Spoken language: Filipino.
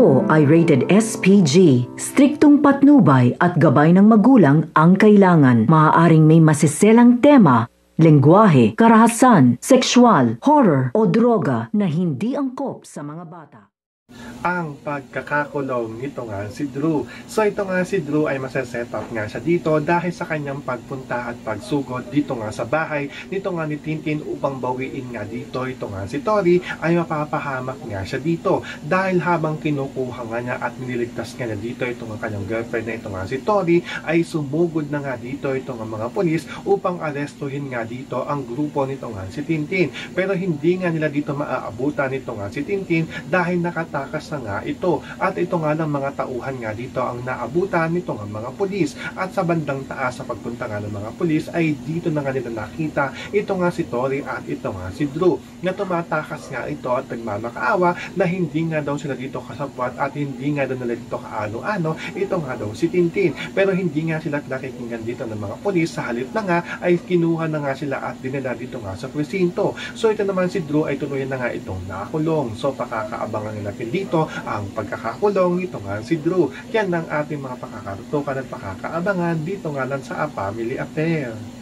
ito ay rated SPG. Striktong patnubay at gabay ng magulang ang kailangan. Maaaring may masiselang tema, lengguwahe, karahasan, sexual, horror o droga na hindi angkop sa mga bata. Ang pagkakakulong nito nga si Drew. So ito nga si Drew ay masaset up nga siya dito dahil sa kanyang pagpunta at pagsugod dito nga sa bahay nito nga ni Tintin upang bawiin nga dito ito nga si Tori ay mapapahamak nga siya dito dahil habang kinukuha nga niya at nililigtas nga niya dito ito nga kanyang girlfriend na ito nga si Tori ay sumugod na nga dito ito nga mga polis upang arestuhin nga dito ang grupo nito nga si Tintin, pero hindi nga nila dito maaabutan nito nga si Tintin dahil nakatakas na nga ito at ito nga ng mga tauhan nga dito ang naabutan nito nga mga pulis at sa bandang taas sa pagpunta nga ng mga pulis ay dito na nga nila nakita ito nga si Tori at ito nga si Drew na tumatakas nga ito at nagmamakaawa na hindi nga daw sila dito kasabwat at hindi nga daw nila dito kaano-ano ito nga daw si Tintin, pero hindi nga sila nakikinggan dito ng mga pulis. Sa halip na nga ay kinuha na nga sila at dinala dito nga sa presinto. So ito naman si Drew ay tuluyan na nga itong nakulong. So pakakaabangan nila dito ang pagkakakulong nito nga si Drew. Yan ang ating mga pakakatutukan at pakakaabangan dito nga lang sa A Family Affair.